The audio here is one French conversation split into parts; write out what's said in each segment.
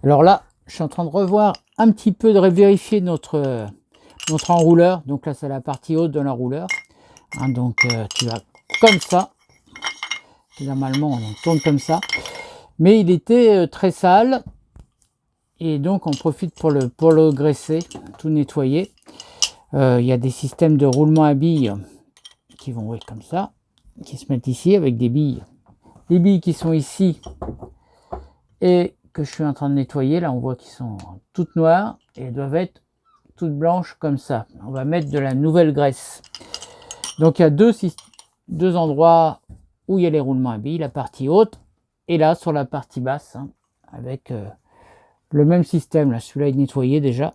Alors là, je suis en train de revoir un petit peu, de vérifier notre enrouleur. Donc là, c'est la partie haute de l'enrouleur. Hein, donc tu vas comme ça. Normalement, on tourne comme ça. Mais il était très sale. Et donc, on profite pour le graisser, tout nettoyer. Il y a des systèmes de roulement à billes qui vont comme ça, qui se mettent ici avec des billes. Les billes qui sont ici et que je suis en train de nettoyer, là on voit qu'ils sont toutes noires et elles doivent être toutes blanches comme ça. On va mettre de la nouvelle graisse. Donc il y a deux endroits où il y a les roulements à billes, la partie haute et là sur la partie basse, hein, avec le même système. Là, celui-là est nettoyé déjà,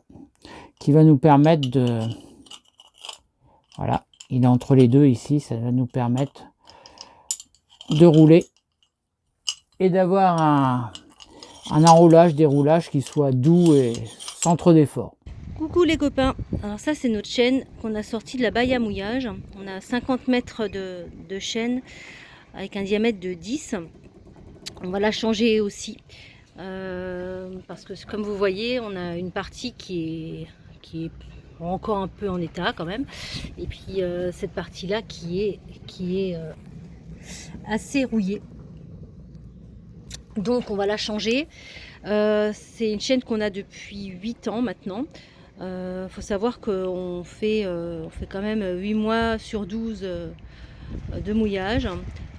qui va nous permettre de... Voilà, il est entre les deux ici, ça va nous permettre de rouler et d'avoir un enroulage, déroulage qui soit doux et sans trop d'effort. Coucou les copains, alors ça c'est notre chaîne qu'on a sortie de la baille à mouillage. On a 50 mètres de chaîne avec un diamètre de 10. On va la changer aussi parce que comme vous voyez on a une partie qui est encore un peu en état quand même, et puis cette partie là qui est assez rouillée, donc on va la changer. C'est une chaîne qu'on a depuis 8 ans maintenant. Faut savoir qu'on fait quand même 8 mois sur 12 de mouillage.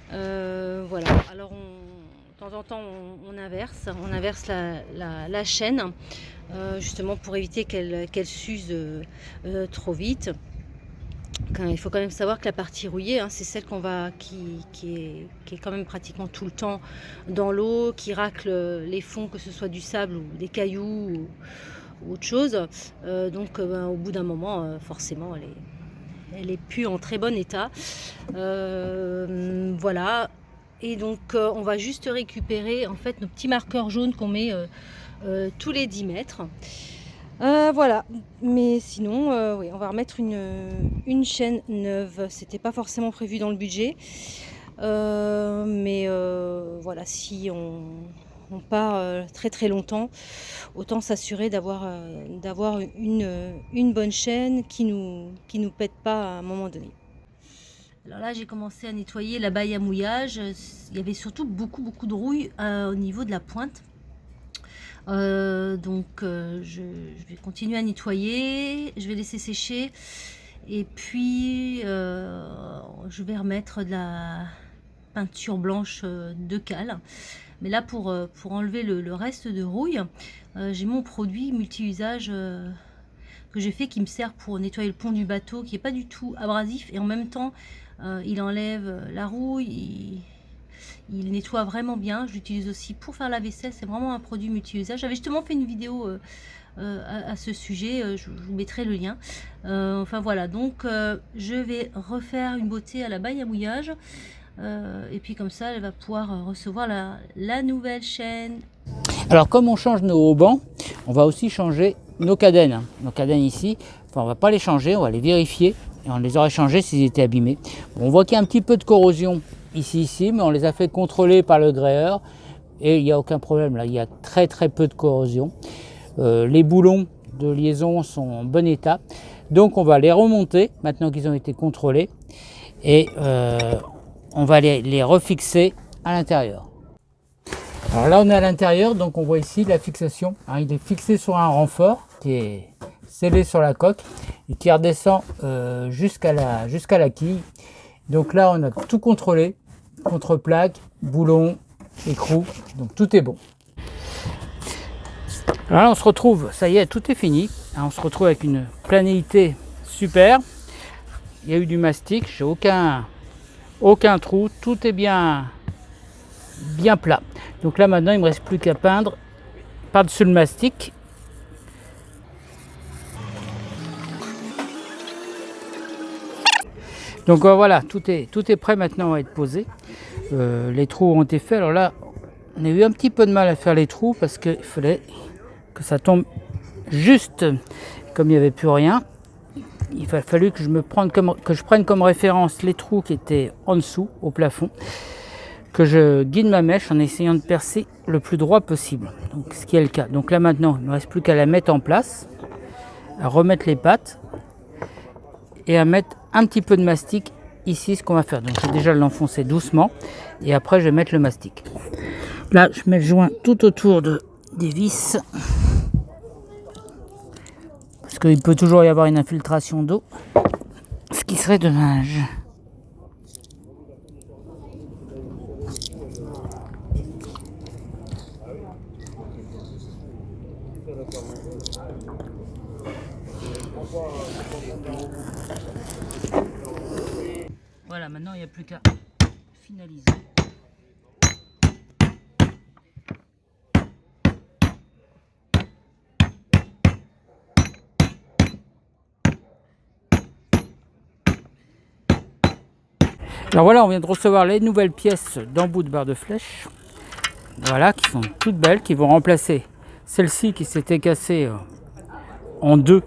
Voilà, alors de temps en temps on inverse la chaîne, justement pour éviter qu'elle s'use trop vite. Il faut quand même savoir que la partie rouillée, hein, c'est celle qui est quand même pratiquement tout le temps dans l'eau, qui racle les fonds, que ce soit du sable ou des cailloux ou autre chose. Donc au bout d'un moment, forcément, elle est plus en très bon état. Voilà. Et donc on va juste récupérer en fait nos petits marqueurs jaunes qu'on met tous les 10 mètres. Voilà, mais sinon oui, on va remettre une chaîne neuve. C'était pas forcément prévu dans le budget, mais voilà, si on part très très longtemps, autant s'assurer d'avoir une bonne chaîne qui nous pète pas à un moment donné. Alors là, j'ai commencé à nettoyer la baille à mouillage. Il y avait surtout beaucoup de rouille au niveau de la pointe. Donc je vais continuer à nettoyer, je vais laisser sécher et puis je vais remettre de la peinture blanche de cale. Mais là pour enlever le reste de rouille, j'ai mon produit multi-usage que j'ai fait, qui me sert pour nettoyer le pont du bateau, qui est pas du tout abrasif et en même temps il enlève la rouille. Il nettoie vraiment bien. Je l'utilise aussi pour faire la vaisselle. C'est vraiment un produit multi-usage. J'avais justement fait une vidéo à ce sujet. Je vous mettrai le lien. Enfin voilà. Donc je vais refaire une beauté à la baille à mouillage. Et puis comme ça, elle va pouvoir recevoir la nouvelle chaîne. Alors comme on change nos haubans, on va aussi changer nos cadennes. Nos cadennes ici, enfin, on va pas les changer, on va les vérifier. Et on les aurait changés s'ils étaient abîmés. Bon, on voit qu'il y a un petit peu de corrosion ici, mais on les a fait contrôler par le gréeur et il n'y a aucun problème là, il y a très peu de corrosion. Les boulons de liaison sont en bon état, donc on va les remonter maintenant qu'ils ont été contrôlés et on va les refixer à l'intérieur. Alors là on est à l'intérieur, donc on voit ici la fixation. Alors, il est fixé sur un renfort qui est scellé sur la coque et qui redescend jusqu'à la quille. Donc là on a tout contrôlé, contre-plaque, boulon, écrou, donc tout est bon. Alors là on se retrouve, ça y est, tout est fini. Alors, on se retrouve avec une planéité super. Il y a eu du mastic, j'ai aucun trou, tout est bien plat. Donc là maintenant il ne me reste plus qu'à peindre par-dessus le mastic. Donc voilà, tout est prêt maintenant à être posé. Les trous ont été faits. Alors là, on a eu un petit peu de mal à faire les trous parce qu'il fallait que ça tombe juste. Comme il n'y avait plus rien, il a fallu que je prenne comme référence les trous qui étaient en dessous, au plafond. que je guide ma mèche en essayant de percer le plus droit possible. Donc, ce qui est le cas. Donc là maintenant, il ne me reste plus qu'à la mettre en place, à remettre les pattes et à mettre un petit peu de mastic ici, ce qu'on va faire. Donc je vais déjà l'enfoncer doucement et après je vais mettre le mastic. Là je mets le joint tout autour des vis parce qu'il peut toujours y avoir une infiltration d'eau, ce qui serait dommage. Voilà, maintenant il n'y a plus qu'à finaliser. Alors voilà, on vient de recevoir les nouvelles pièces d'embout de barre de flèche. Voilà, qui sont toutes belles, qui vont remplacer celle-ci qui s'était cassée en deux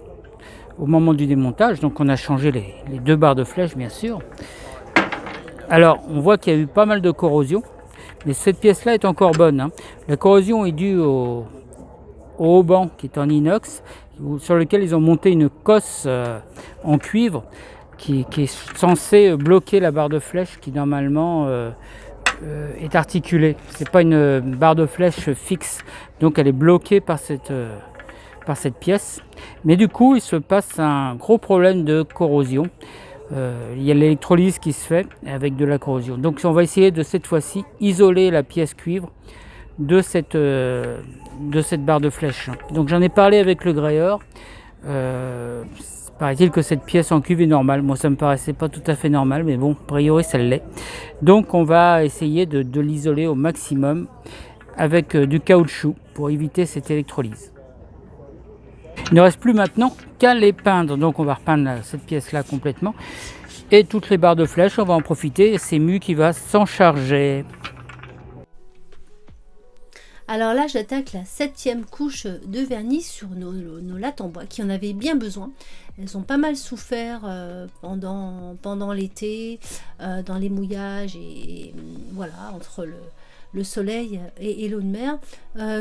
au moment du démontage. Donc on a changé les deux barres de flèche, bien sûr. Alors on voit qu'il y a eu pas mal de corrosion, mais cette pièce-là est encore bonne, hein. La corrosion est due au haut-banc qui est en inox, sur lequel ils ont monté une cosse en cuivre qui est censée bloquer la barre de flèche qui normalement est articulée. C'est pas une barre de flèche fixe, donc elle est bloquée par cette pièce. Mais du coup, il se passe un gros problème de corrosion. Il y a l'électrolyse qui se fait avec de la corrosion. Donc on va essayer de cette fois-ci isoler la pièce cuivre de cette barre de flèche. Donc j'en ai parlé avec le grayeur. Paraît-il que cette pièce en cuivre est normale. Moi ça me paraissait pas tout à fait normal, mais bon, a priori ça l'est. Donc on va essayer de l'isoler au maximum avec du caoutchouc pour éviter cette électrolyse. Il ne reste plus maintenant qu'à les peindre. Donc on va repeindre cette pièce-là complètement. Et toutes les barres de flèche, on va en profiter. C'est Mu qui va s'en charger. Alors là, j'attaque la 7e couche de vernis sur nos lattes en bois qui en avaient bien besoin. Elles ont pas mal souffert pendant l'été, dans les mouillages et voilà, entre le soleil et l'eau de mer.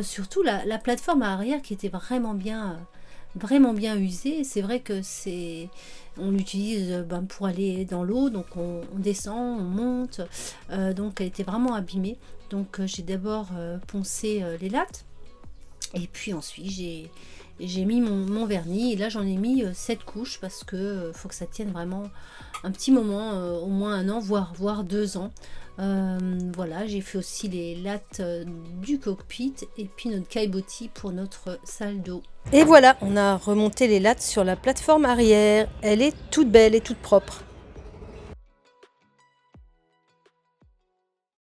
Surtout la plateforme arrière qui était vraiment bien usée. C'est vrai que on l'utilise pour aller dans l'eau, donc on descend, on monte, donc elle était vraiment abîmée. Donc j'ai d'abord poncé les lattes et puis ensuite j'ai mis mon vernis et là j'en ai mis 7 couches parce que faut que ça tienne vraiment un petit moment, au moins 1 an, voire 2 ans. Voilà, j'ai fait aussi les lattes du cockpit et puis notre caillebotis pour notre salle d'eau. Et voilà, on a remonté les lattes sur la plateforme arrière. Elle est toute belle et toute propre.